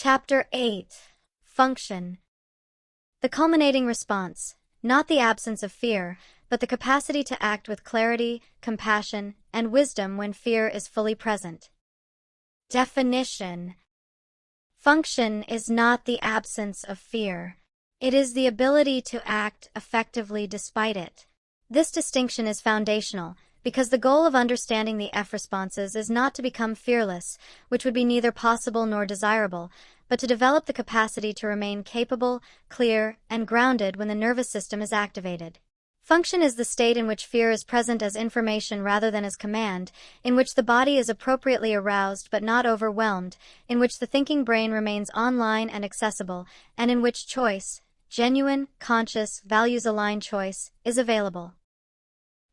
Chapter 8. Function. The culminating response, not the absence of fear, but the capacity to act with clarity, compassion, and wisdom when fear is fully present. Definition. Function is not the absence of fear. It is the ability to act effectively despite it. This distinction is foundational, because the goal of understanding the F responses is not to become fearless, which would be neither possible nor desirable, but to develop the capacity to remain capable, clear, and grounded when the nervous system is activated. Function is the state in which fear is present as information rather than as command, in which the body is appropriately aroused but not overwhelmed, in which the thinking brain remains online and accessible, and in which choice, genuine, conscious, values-aligned choice, is available.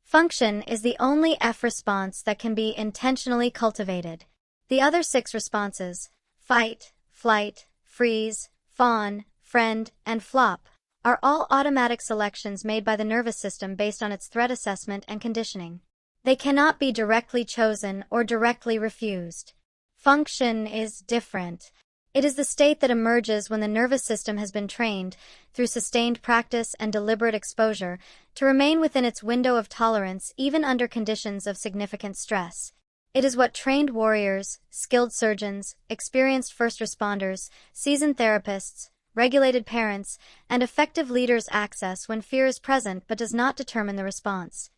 Function is the only F response that can be intentionally cultivated. The other 6 responses, fight, flight, freeze, fawn, friend, and flop, are all automatic selections made by the nervous system based on its threat assessment and conditioning. They cannot be directly chosen or directly refused. Function is different. It is the state that emerges when the nervous system has been trained, through sustained practice and deliberate exposure, to remain within its window of tolerance even under conditions of significant stress. It is what trained warriors, skilled surgeons, experienced first responders, seasoned therapists, regulated parents, and effective leaders access when fear is present but does not determine the response.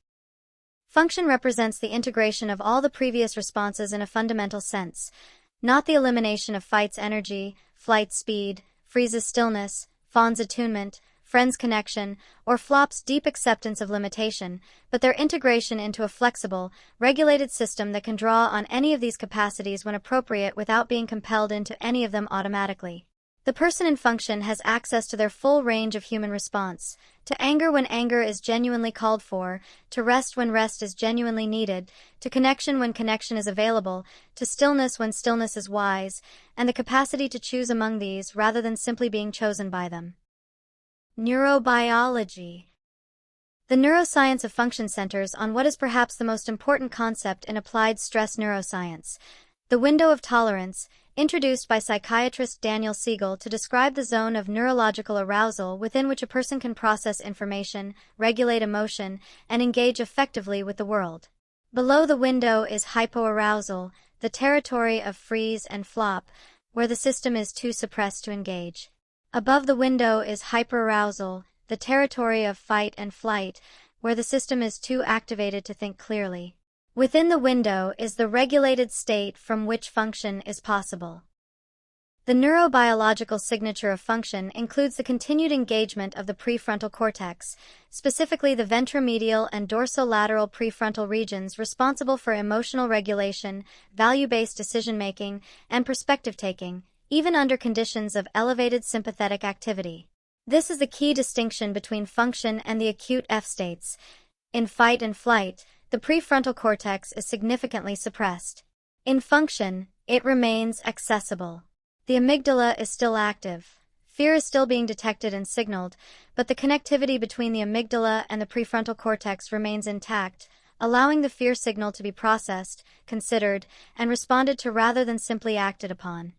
Function represents the integration of all the previous responses in a fundamental sense, not the elimination of fight's energy, flight's speed, freeze's stillness, fawn's attunement, friend's connection, or flop's deep acceptance of limitation, but their integration into a flexible, regulated system that can draw on any of these capacities when appropriate without being compelled into any of them automatically. The person in function has access to their full range of human response, to anger when anger is genuinely called for, to rest when rest is genuinely needed, to connection when connection is available, to stillness when stillness is wise, and the capacity to choose among these rather than simply being chosen by them. Neurobiology. The neuroscience of function centers on what is perhaps the most important concept in applied stress neuroscience, the window of tolerance, introduced by psychiatrist Daniel Siegel to describe the zone of neurological arousal within which a person can process information, regulate emotion, and engage effectively with the world. Below the window is hypoarousal, the territory of freeze and flop, where the system is too suppressed to engage. Above the window is hyperarousal, the territory of fight and flight, where the system is too activated to think clearly. Within the window is the regulated state from which function is possible. The neurobiological signature of function includes the continued engagement of the prefrontal cortex, specifically the ventromedial and dorsolateral prefrontal regions responsible for emotional regulation, value-based decision-making, and perspective-taking, even under conditions of elevated sympathetic activity. This is the key distinction between function and the acute F states. In fight and flight, the prefrontal cortex is significantly suppressed. In function, it remains accessible. The amygdala is still active. Fear is still being detected and signaled, but the connectivity between the amygdala and the prefrontal cortex remains intact, allowing the fear signal to be processed, considered, and responded to rather than simply acted upon.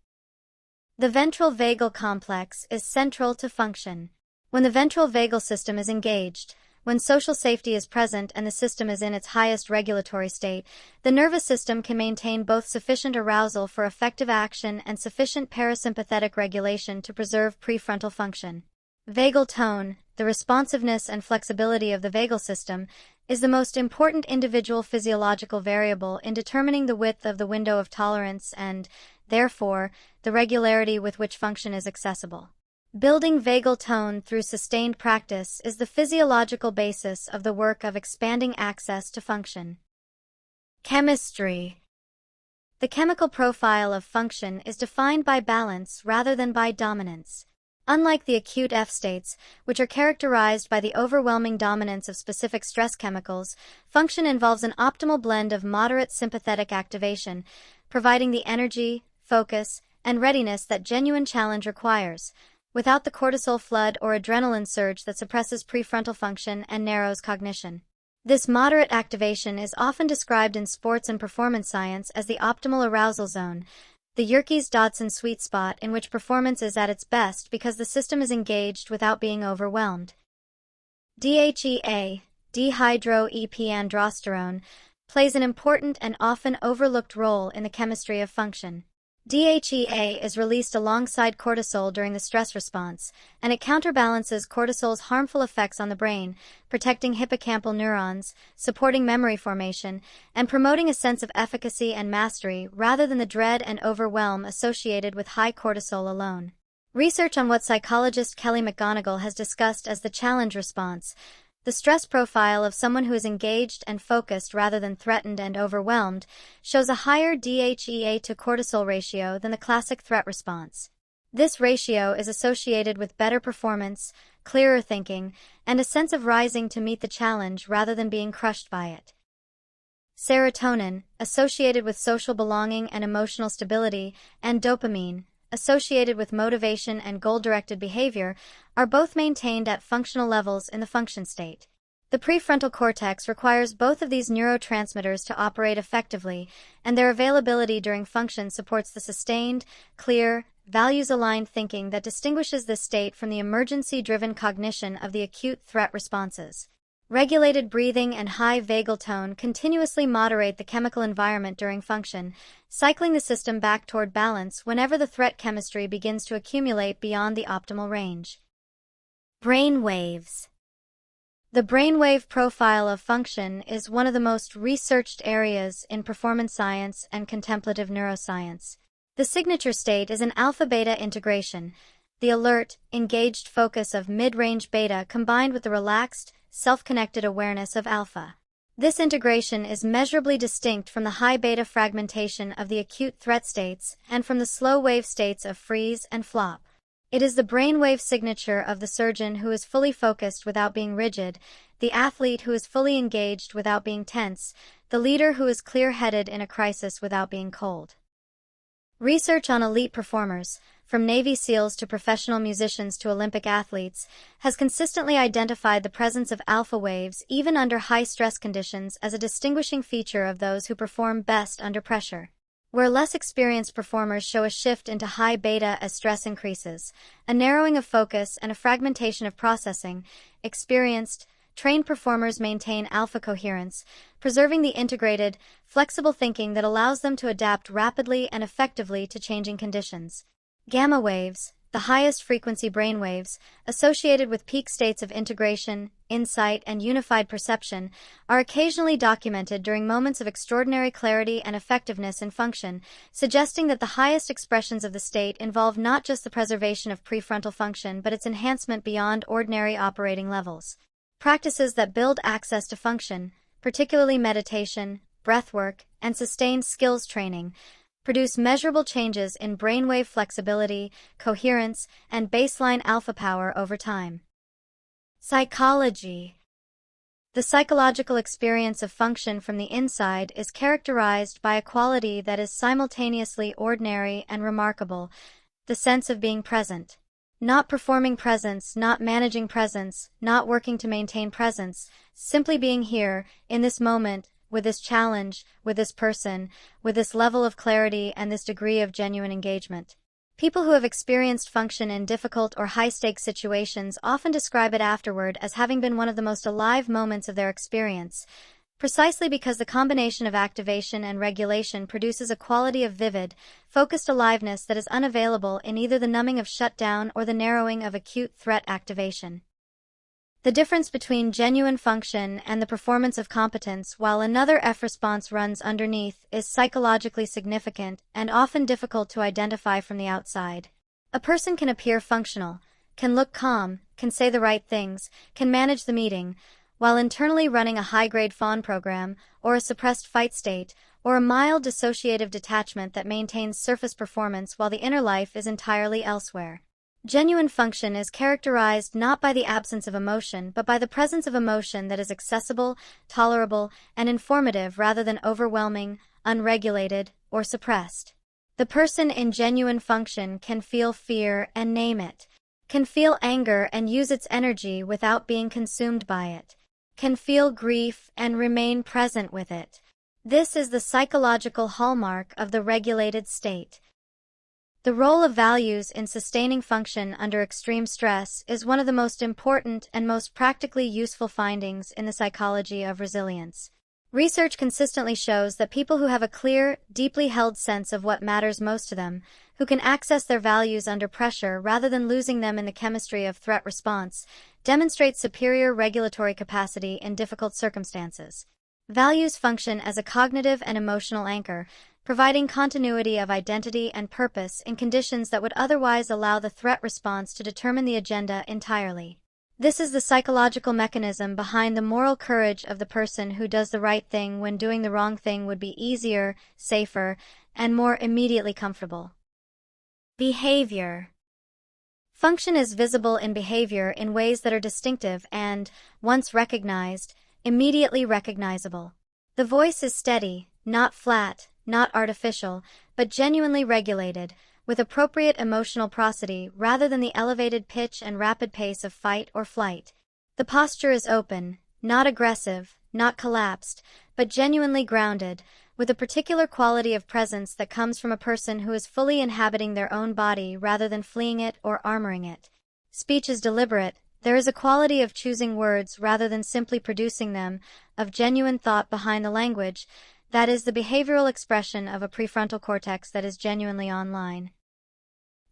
The ventral vagal complex is central to function. When the ventral vagal system is engaged, when social safety is present and the system is in its highest regulatory state, the nervous system can maintain both sufficient arousal for effective action and sufficient parasympathetic regulation to preserve prefrontal function. Vagal tone, the responsiveness and flexibility of the vagal system, is the most important individual physiological variable in determining the width of the window of tolerance and, therefore, the regularity with which function is accessible. Building vagal tone through sustained practice is the physiological basis of the work of expanding access to function. Chemistry. The chemical profile of function is defined by balance rather than by dominance. Unlike the acute F states, which are characterized by the overwhelming dominance of specific stress chemicals, function involves an optimal blend of moderate sympathetic activation, providing the energy, focus, and readiness that genuine challenge requires, without the cortisol flood or adrenaline surge that suppresses prefrontal function and narrows cognition. This moderate activation is often described in sports and performance science as the optimal arousal zone, the Yerkes-Dodson sweet spot in which performance is at its best because the system is engaged without being overwhelmed. DHEA, dehydroepiandrosterone, plays an important and often overlooked role in the chemistry of function. DHEA is released alongside cortisol during the stress response, and it counterbalances cortisol's harmful effects on the brain, protecting hippocampal neurons, supporting memory formation, and promoting a sense of efficacy and mastery rather than the dread and overwhelm associated with high cortisol alone. Research on what psychologist Kelly McGonigal has discussed as the challenge response, the stress profile of someone who is engaged and focused rather than threatened and overwhelmed, shows a higher DHEA to cortisol ratio than the classic threat response. This ratio is associated with better performance, clearer thinking, and a sense of rising to meet the challenge rather than being crushed by it. Serotonin, associated with social belonging and emotional stability, and dopamine, associated with motivation and goal-directed behavior, are both maintained at functional levels in the function state. The prefrontal cortex requires both of these neurotransmitters to operate effectively, and their availability during function supports the sustained, clear, values-aligned thinking that distinguishes this state from the emergency-driven cognition of the acute threat responses. Regulated breathing and high vagal tone continuously moderate the chemical environment during function, cycling the system back toward balance whenever the threat chemistry begins to accumulate beyond the optimal range. Brain waves. The brainwave profile of function is one of the most researched areas in performance science and contemplative neuroscience. The signature state is an alpha-beta integration, the alert, engaged focus of mid-range beta combined with the relaxed, self-connected awareness of alpha. This integration is measurably distinct from the high beta fragmentation of the acute threat states and from the slow wave states of freeze and flop. It is the brainwave signature of the surgeon who is fully focused without being rigid, the athlete who is fully engaged without being tense, the leader who is clear-headed in a crisis without being cold. Research on elite performers, from Navy SEALs to professional musicians to Olympic athletes, has consistently identified the presence of alpha waves even under high-stress conditions as a distinguishing feature of those who perform best under pressure. Where less experienced performers show a shift into high beta as stress increases, a narrowing of focus and a fragmentation of processing, experienced, trained performers maintain alpha coherence, preserving the integrated, flexible thinking that allows them to adapt rapidly and effectively to changing conditions. Gamma waves, the highest frequency brainwaves, associated with peak states of integration, insight, and unified perception, are occasionally documented during moments of extraordinary clarity and effectiveness in function, suggesting that the highest expressions of the state involve not just the preservation of prefrontal function but its enhancement beyond ordinary operating levels. Practices that build access to function, particularly meditation, breathwork, and sustained skills training, produce measurable changes in brainwave flexibility, coherence, and baseline alpha power over time. Psychology. The psychological experience of function from the inside is characterized by a quality that is simultaneously ordinary and remarkable, the sense of being present. Not performing presence, not managing presence, not working to maintain presence, simply being here, in this moment, with this challenge, with this person, with this level of clarity and this degree of genuine engagement. People who have experienced function in difficult or high-stakes situations often describe it afterward as having been one of the most alive moments of their experience, precisely because the combination of activation and regulation produces a quality of vivid, focused aliveness that is unavailable in either the numbing of shutdown or the narrowing of acute threat activation. The difference between genuine function and the performance of competence, while another F response runs underneath, is psychologically significant and often difficult to identify from the outside. A person can appear functional, can look calm, can say the right things, can manage the meeting, while internally running a high-grade fawn program, or a suppressed fight state, or a mild dissociative detachment that maintains surface performance while the inner life is entirely elsewhere. Genuine function is characterized not by the absence of emotion but by the presence of emotion that is accessible, tolerable, and informative rather than overwhelming, unregulated, or suppressed. The person in genuine function can feel fear and name it, can feel anger and use its energy without being consumed by it, can feel grief and remain present with it. This is the psychological hallmark of the regulated state. The role of values in sustaining function under extreme stress is one of the most important and most practically useful findings in the psychology of resilience. Research consistently shows that people who have a clear, deeply held sense of what matters most to them, who can access their values under pressure rather than losing them in the chemistry of threat response, demonstrate superior regulatory capacity in difficult circumstances. Values function as a cognitive and emotional anchor, providing continuity of identity and purpose in conditions that would otherwise allow the threat response to determine the agenda entirely. This is the psychological mechanism behind the moral courage of the person who does the right thing when doing the wrong thing would be easier, safer, and more immediately comfortable. Behavior. Function is visible in behavior in ways that are distinctive and, once recognized, immediately recognizable. The voice is steady, not flat, not artificial, but genuinely regulated, with appropriate emotional prosody rather than the elevated pitch and rapid pace of fight or flight. The posture is open, not aggressive, not collapsed, but genuinely grounded, with a particular quality of presence that comes from a person who is fully inhabiting their own body rather than fleeing it or armoring it. Speech is deliberate. There is a quality of choosing words rather than simply producing them, of genuine thought behind the language, that is the behavioral expression of a prefrontal cortex that is genuinely online.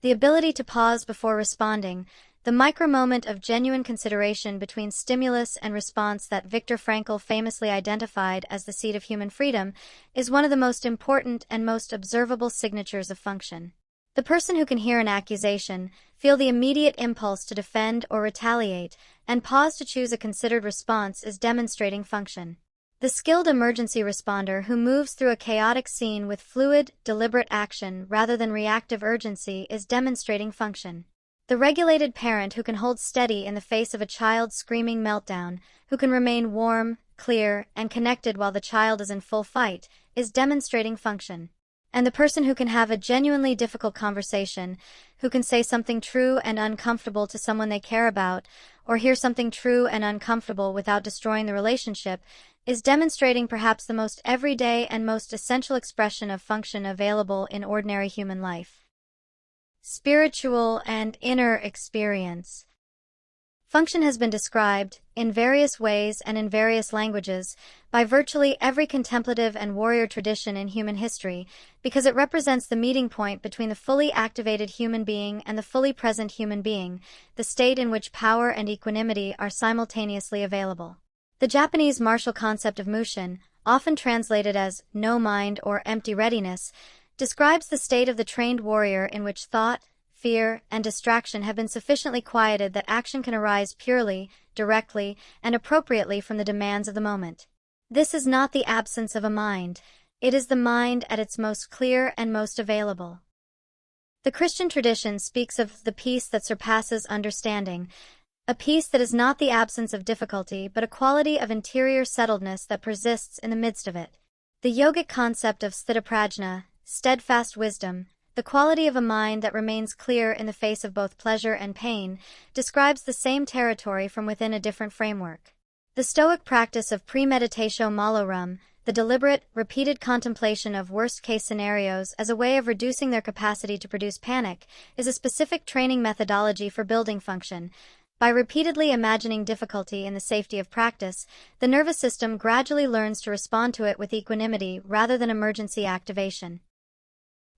The ability to pause before responding, the micro-moment of genuine consideration between stimulus and response that Viktor Frankl famously identified as the seat of human freedom, is one of the most important and most observable signatures of function. The person who can hear an accusation, feel the immediate impulse to defend or retaliate, and pause to choose a considered response is demonstrating function. The skilled emergency responder who moves through a chaotic scene with fluid, deliberate action rather than reactive urgency is demonstrating function. The regulated parent who can hold steady in the face of a child's screaming meltdown, who can remain warm, clear, and connected while the child is in full fight, is demonstrating function. And the person who can have a genuinely difficult conversation, who can say something true and uncomfortable to someone they care about, or hear something true and uncomfortable without destroying the relationship, is demonstrating perhaps the most everyday and most essential expression of function available in ordinary human life. Spiritual and inner experience. Function has been described, in various ways and in various languages, by virtually every contemplative and warrior tradition in human history, because it represents the meeting point between the fully activated human being and the fully present human being, the state in which power and equanimity are simultaneously available. The Japanese martial concept of mushin, often translated as no mind or empty readiness, describes the state of the trained warrior in which thought, fear, and distraction have been sufficiently quieted that action can arise purely, directly, and appropriately from the demands of the moment. This is not the absence of a mind, it is the mind at its most clear and most available. The Christian tradition speaks of the peace that surpasses understanding, a peace that is not the absence of difficulty but a quality of interior settledness that persists in the midst of it. The yogic concept of sthitaprajna, steadfast wisdom, the quality of a mind that remains clear in the face of both pleasure and pain, describes the same territory from within a different framework. The Stoic practice of premeditatio malorum, the deliberate, repeated contemplation of worst-case scenarios as a way of reducing their capacity to produce panic, is a specific training methodology for building function. By repeatedly imagining difficulty in the safety of practice, the nervous system gradually learns to respond to it with equanimity rather than emergency activation.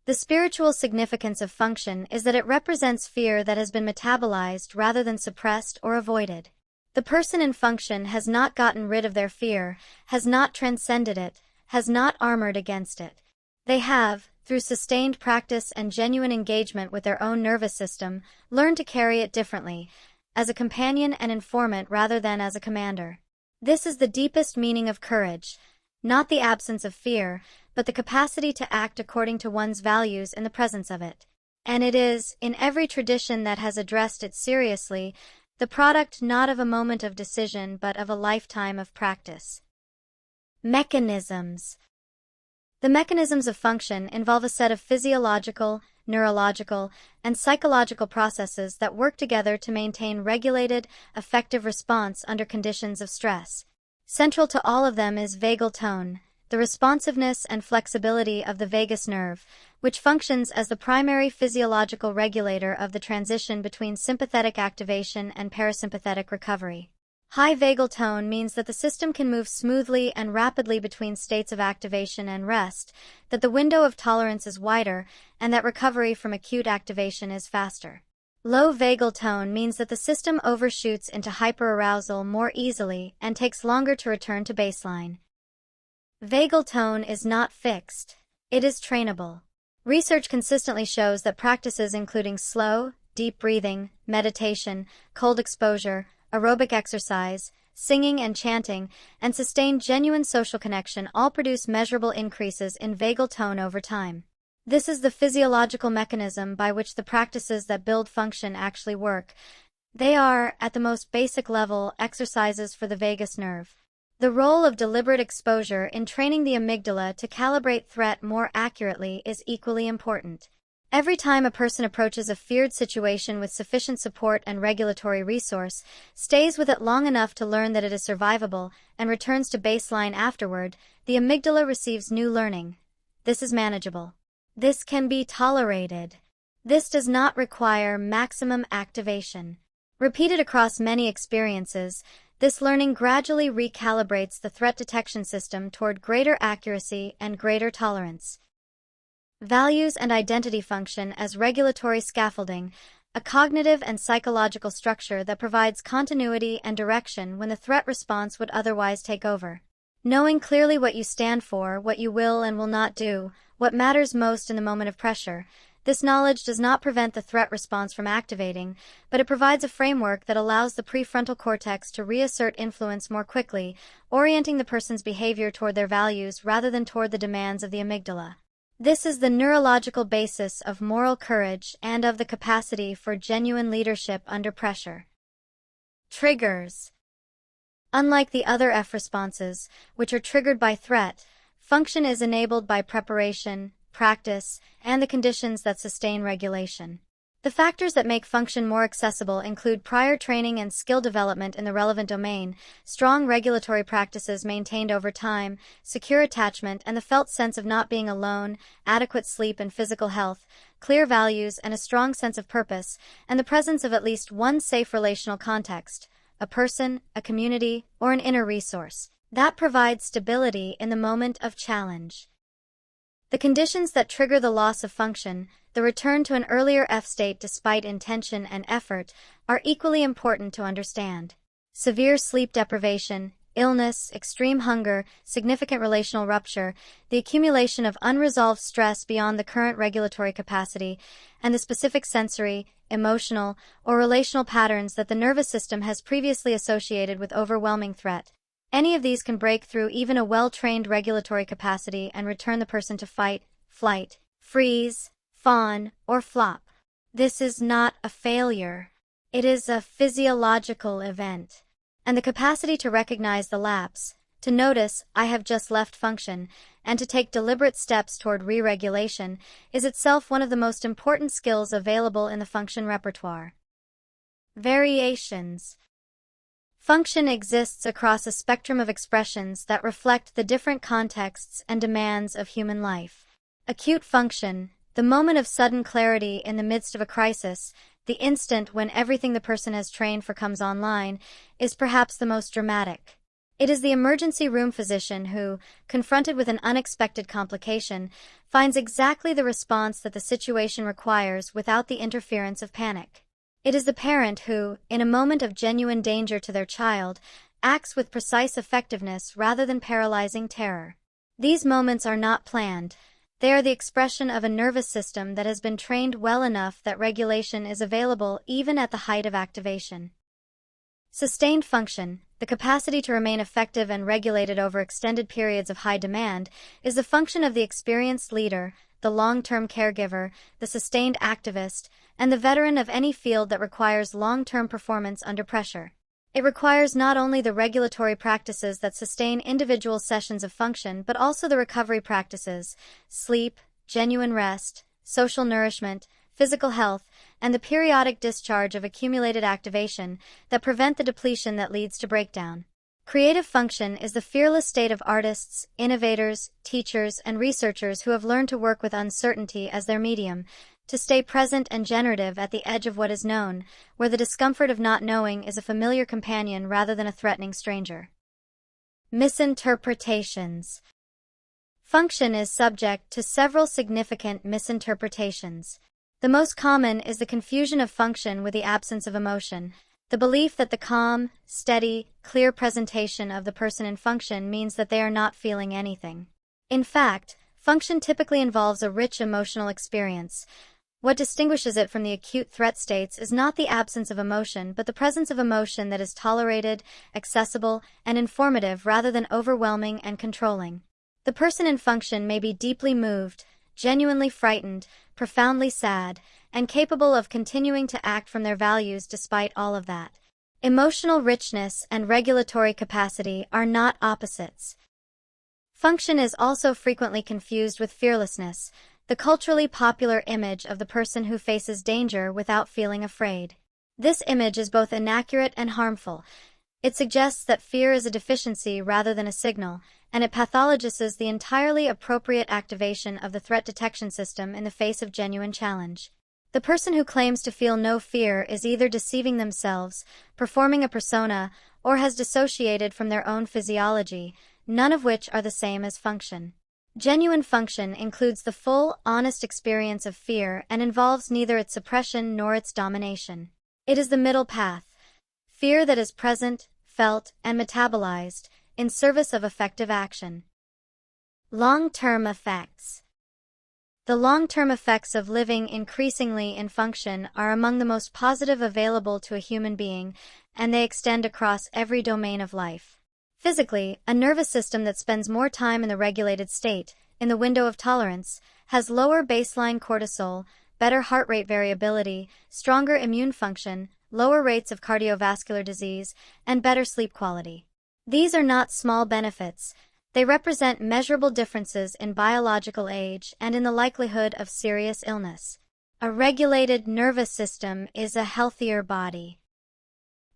The spiritual significance of function is that it represents fear that has been metabolized rather than suppressed or avoided. The person in function has not gotten rid of their fear, has not transcended it, has not armored against it. They have, through sustained practice and genuine engagement with their own nervous system, learned to carry it differently, as a companion and informant rather than as a commander. This is the deepest meaning of courage, not the absence of fear, but the capacity to act according to one's values in the presence of it. And it is, in every tradition that has addressed it seriously, the product not of a moment of decision but of a lifetime of practice. Mechanisms. The mechanisms of function involve a set of physiological, neurological, and psychological processes that work together to maintain regulated, effective response under conditions of stress. Central to all of them is vagal tone, the responsiveness and flexibility of the vagus nerve, which functions as the primary physiological regulator of the transition between sympathetic activation and parasympathetic recovery. High vagal tone means that the system can move smoothly and rapidly between states of activation and rest, that the window of tolerance is wider, and that recovery from acute activation is faster. Low vagal tone means that the system overshoots into hyperarousal more easily and takes longer to return to baseline. Vagal tone is not fixed. It is trainable. Research consistently shows that practices including slow, deep breathing, meditation, cold exposure, aerobic exercise, singing and chanting, and sustained genuine social connection all produce measurable increases in vagal tone over time. This is the physiological mechanism by which the practices that build function actually work. They are, at the most basic level, exercises for the vagus nerve. The role of deliberate exposure in training the amygdala to calibrate threat more accurately is equally important. Every time a person approaches a feared situation with sufficient support and regulatory resource, stays with it long enough to learn that it is survivable, and returns to baseline afterward, the amygdala receives new learning. This is manageable. This can be tolerated. This does not require maximum activation. Repeated across many experiences, this learning gradually recalibrates the threat detection system toward greater accuracy and greater tolerance. Values and identity function as regulatory scaffolding, a cognitive and psychological structure that provides continuity and direction when the threat response would otherwise take over. Knowing clearly what you stand for, what you will and will not do, what matters most in the moment of pressure, this knowledge does not prevent the threat response from activating, but it provides a framework that allows the prefrontal cortex to reassert influence more quickly, orienting the person's behavior toward their values rather than toward the demands of the amygdala. This is the neurological basis of moral courage and of the capacity for genuine leadership under pressure. Triggers. Unlike the other F responses, which are triggered by threat, function is enabled by preparation, practice, and the conditions that sustain regulation. The factors that make function more accessible include prior training and skill development in the relevant domain, strong regulatory practices maintained over time, secure attachment and the felt sense of not being alone, adequate sleep and physical health, clear values and a strong sense of purpose, and the presence of at least one safe relational context, a person, a community, or an inner resource, that provides stability in the moment of challenge. The conditions that trigger the loss of function, the return to an earlier F state despite intention and effort, are equally important to understand. Severe sleep deprivation, illness, extreme hunger, significant relational rupture, the accumulation of unresolved stress beyond the current regulatory capacity, and the specific sensory, emotional, or relational patterns that the nervous system has previously associated with overwhelming threat. Any of these can break through even a well-trained regulatory capacity and return the person to fight, flight, freeze, fawn, or flop. This is not a failure. It is a physiological event. And the capacity to recognize the lapse, to notice, I have just left function, and to take deliberate steps toward re-regulation, is itself one of the most important skills available in the function repertoire. Variations. Function exists across a spectrum of expressions that reflect the different contexts and demands of human life. Acute function, the moment of sudden clarity in the midst of a crisis, the instant when everything the person has trained for comes online, is perhaps the most dramatic. It is the emergency room physician who, confronted with an unexpected complication, finds exactly the response that the situation requires without the interference of panic. It is the parent who, in a moment of genuine danger to their child, acts with precise effectiveness rather than paralyzing terror. These moments are not planned. They are the expression of a nervous system that has been trained well enough that regulation is available even at the height of activation. Sustained function, the capacity to remain effective and regulated over extended periods of high demand, is the function of the experienced leader, the long-term caregiver, the sustained activist, and the veteran of any field that requires long-term performance under pressure. It requires not only the regulatory practices that sustain individual sessions of function but also the recovery practices, sleep, genuine rest, social nourishment, physical health, and the periodic discharge of accumulated activation that prevent the depletion that leads to breakdown. Creative function is the fearless state of artists, innovators, teachers, and researchers who have learned to work with uncertainty as their medium, to stay present and generative at the edge of what is known, where the discomfort of not knowing is a familiar companion rather than a threatening stranger. Misinterpretations. Function is subject to several significant misinterpretations. The most common is the confusion of function with the absence of emotion, the belief that the calm, steady, clear presentation of the person in function means that they are not feeling anything. In fact, function typically involves a rich emotional experience. What distinguishes it from the acute threat states is not the absence of emotion, but the presence of emotion that is tolerated, accessible, and informative rather than overwhelming and controlling. The person in function may be deeply moved, genuinely frightened, profoundly sad, and capable of continuing to act from their values despite all of that. Emotional richness and regulatory capacity are not opposites. Function is also frequently confused with fearlessness, the culturally popular image of the person who faces danger without feeling afraid. This image is both inaccurate and harmful. It suggests that fear is a deficiency rather than a signal, and it pathologizes the entirely appropriate activation of the threat detection system in the face of genuine challenge. The person who claims to feel no fear is either deceiving themselves, performing a persona, or has dissociated from their own physiology, none of which are the same as function. Genuine function includes the full, honest experience of fear and involves neither its suppression nor its domination. It is the middle path, fear that is present, felt, and metabolized, in service of effective action. Long-term effects. The long-term effects of living increasingly in function are among the most positive available to a human being, and they extend across every domain of life. Physically, a nervous system that spends more time in the regulated state, in the window of tolerance, has lower baseline cortisol, better heart rate variability, stronger immune function, lower rates of cardiovascular disease, and better sleep quality. These are not small benefits. They represent measurable differences in biological age and in the likelihood of serious illness. A regulated nervous system is a healthier body.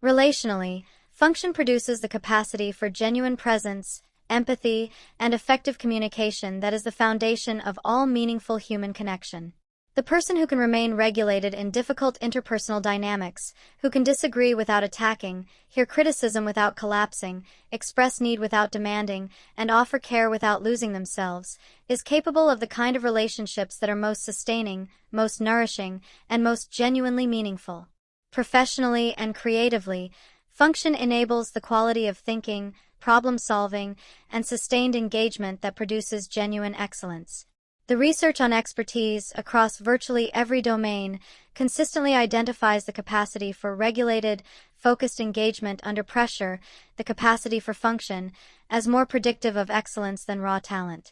Relationally, function produces the capacity for genuine presence, empathy, and effective communication that is the foundation of all meaningful human connection. The person who can remain regulated in difficult interpersonal dynamics, who can disagree without attacking, hear criticism without collapsing, express need without demanding, and offer care without losing themselves, is capable of the kind of relationships that are most sustaining, most nourishing, and most genuinely meaningful. Professionally and creatively, function enables the quality of thinking, problem-solving, and sustained engagement that produces genuine excellence. The research on expertise across virtually every domain consistently identifies the capacity for regulated, focused engagement under pressure, the capacity for function, as more predictive of excellence than raw talent.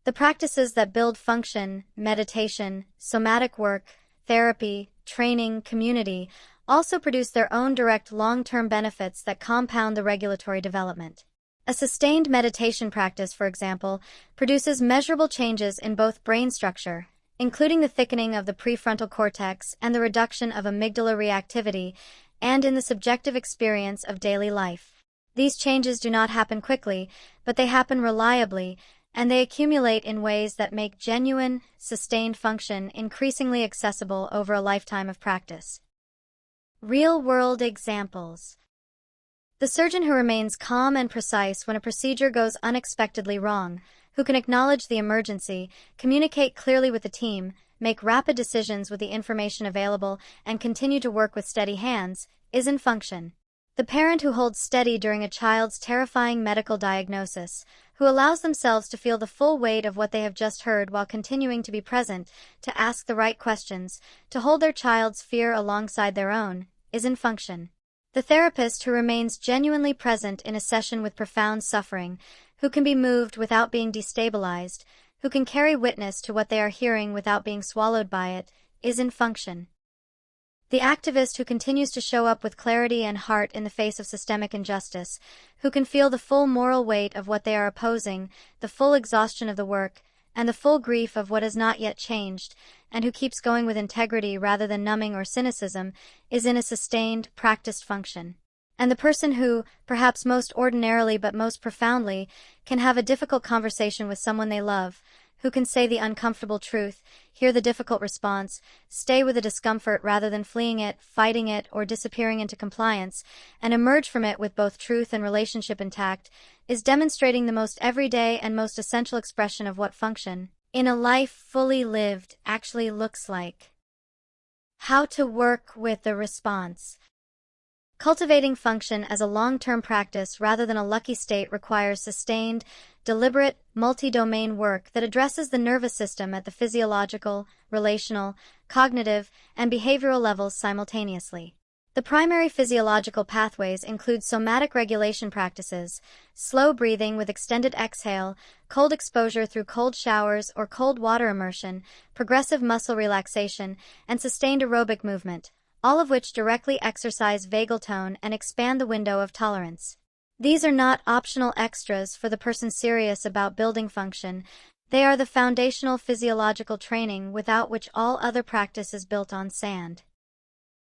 The practices that build function, meditation, somatic work, therapy, training, community, also produce their own direct long-term benefits that compound the regulatory development. A sustained meditation practice, for example, produces measurable changes in both brain structure, including the thickening of the prefrontal cortex and the reduction of amygdala reactivity, and in the subjective experience of daily life. These changes do not happen quickly, but they happen reliably, and they accumulate in ways that make genuine, sustained function increasingly accessible over a lifetime of practice. Real-world examples. The surgeon who remains calm and precise when a procedure goes unexpectedly wrong, who can acknowledge the emergency, communicate clearly with the team, make rapid decisions with the information available, and continue to work with steady hands, is in function. The parent who holds steady during a child's terrifying medical diagnosis, who allows themselves to feel the full weight of what they have just heard while continuing to be present, to ask the right questions, to hold their child's fear alongside their own, is in function. The therapist who remains genuinely present in a session with profound suffering, who can be moved without being destabilized, who can carry witness to what they are hearing without being swallowed by it, is in function. The activist who continues to show up with clarity and heart in the face of systemic injustice, who can feel the full moral weight of what they are opposing, the full exhaustion of the work, and the full grief of what has not yet changed, and who keeps going with integrity rather than numbing or cynicism, is in a sustained, practiced function. And the person who, perhaps most ordinarily but most profoundly, can have a difficult conversation with someone they love, who can say the uncomfortable truth, hear the difficult response, stay with the discomfort rather than fleeing it, fighting it, or disappearing into compliance, and emerge from it with both truth and relationship intact, is demonstrating the most everyday and most essential expression of what function, in a life fully lived, actually looks like. How to work with the response. Cultivating function as a long-term practice rather than a lucky state requires sustained, deliberate, multi-domain work that addresses the nervous system at the physiological, relational, cognitive, and behavioral levels simultaneously. The primary physiological pathways include somatic regulation practices, slow breathing with extended exhale, cold exposure through cold showers or cold water immersion, progressive muscle relaxation, and sustained aerobic movement, all of which directly exercise vagal tone and expand the window of tolerance. These are not optional extras for the person serious about building function. They are the foundational physiological training without which all other practice is built on sand.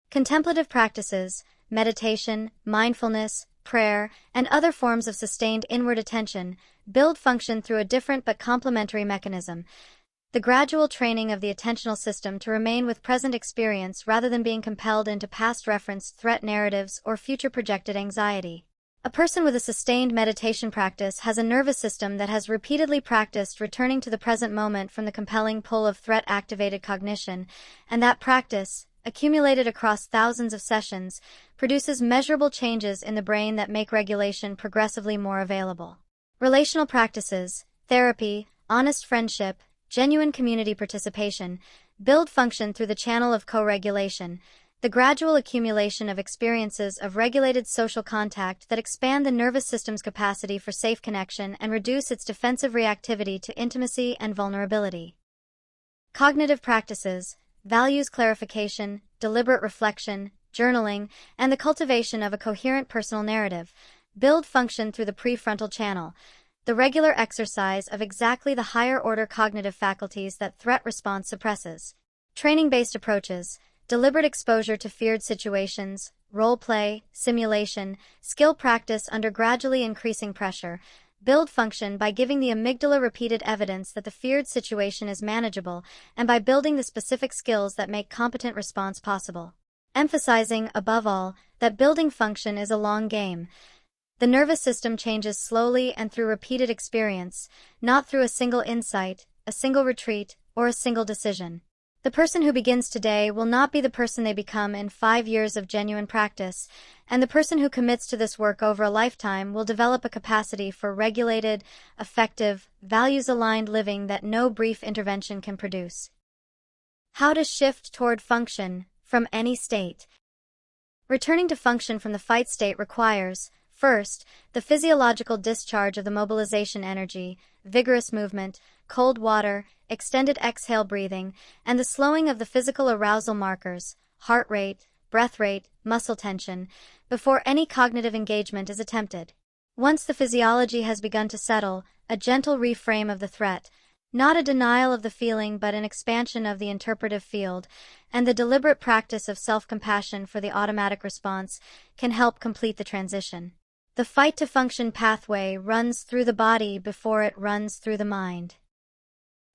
Contemplative practices, meditation, mindfulness, prayer, and other forms of sustained inward attention build function through a different but complementary mechanism: the gradual training of the attentional system to remain with present experience rather than being compelled into past reference threat narratives or future projected anxiety. A person with a sustained meditation practice has a nervous system that has repeatedly practiced returning to the present moment from the compelling pull of threat-activated cognition, and that practice, accumulated across thousands of sessions, produces measurable changes in the brain that make regulation progressively more available. Relational practices, therapy, honest friendship, genuine community participation, build function through the channel of co-regulation, the gradual accumulation of experiences of regulated social contact that expand the nervous system's capacity for safe connection and reduce its defensive reactivity to intimacy and vulnerability. Cognitive practices, values clarification, deliberate reflection, journaling, and the cultivation of a coherent personal narrative, build function through the prefrontal channel, the regular exercise of exactly the higher-order cognitive faculties that threat response suppresses. Training-based approaches, deliberate exposure to feared situations, role-play, simulation, skill practice under gradually increasing pressure, build function by giving the amygdala repeated evidence that the feared situation is manageable and by building the specific skills that make competent response possible. Emphasizing, above all, that building function is a long game. The nervous system changes slowly and through repeated experience, not through a single insight, a single retreat, or a single decision. The person who begins today will not be the person they become in 5 years of genuine practice, and the person who commits to this work over a lifetime will develop a capacity for regulated, effective, values-aligned living that no brief intervention can produce. How to shift toward function from any state. Returning to function from the fight state requires, first, the physiological discharge of the mobilization energy, vigorous movement, cold water, extended exhale breathing, and the slowing of the physical arousal markers, heart rate, breath rate, muscle tension, before any cognitive engagement is attempted. Once the physiology has begun to settle, a gentle reframe of the threat, not a denial of the feeling but an expansion of the interpretive field, and the deliberate practice of self-compassion for the automatic response can help complete the transition. The fight-to-function pathway runs through the body before it runs through the mind.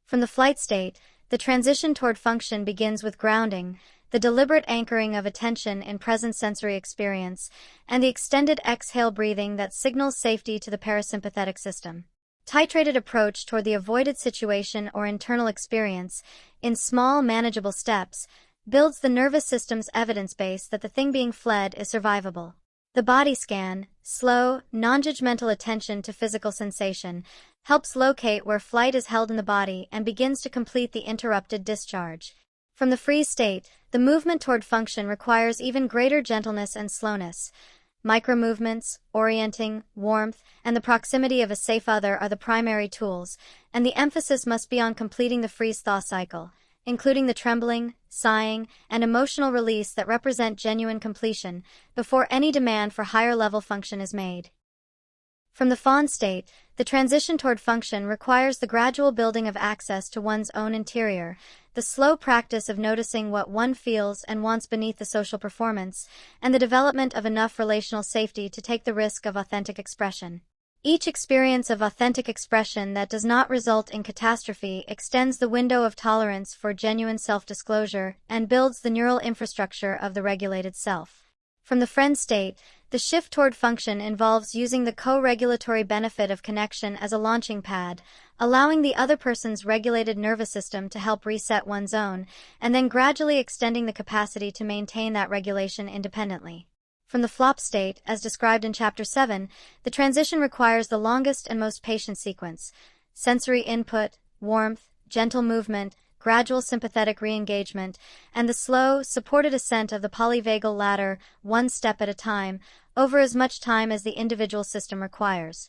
From the flight state, the transition toward function begins with grounding, the deliberate anchoring of attention in present sensory experience, and the extended exhale breathing that signals safety to the parasympathetic system. Titrated approach toward the avoided situation or internal experience, in small, manageable steps, builds the nervous system's evidence base that the thing being fled is survivable. The body scan, slow, non-judgmental attention to physical sensation, helps locate where flight is held in the body and begins to complete the interrupted discharge. From the freeze state, the movement toward function requires even greater gentleness and slowness. Micro-movements, orienting, warmth, and the proximity of a safe other are the primary tools, and the emphasis must be on completing the freeze-thaw cycle, including the trembling, sighing, and emotional release that represent genuine completion, before any demand for higher-level function is made. From the fawn state, the transition toward function requires the gradual building of access to one's own interior, the slow practice of noticing what one feels and wants beneath the social performance, and the development of enough relational safety to take the risk of authentic expression. Each experience of authentic expression that does not result in catastrophe extends the window of tolerance for genuine self-disclosure and builds the neural infrastructure of the regulated self. From the friend state, the shift toward function involves using the co-regulatory benefit of connection as a launching pad, allowing the other person's regulated nervous system to help reset one's own, and then gradually extending the capacity to maintain that regulation independently. From the flop state, as described in Chapter 7, the transition requires the longest and most patient sequence: sensory input, warmth, gentle movement, gradual sympathetic re-engagement, and the slow, supported ascent of the polyvagal ladder, one step at a time, over as much time as the individual system requires.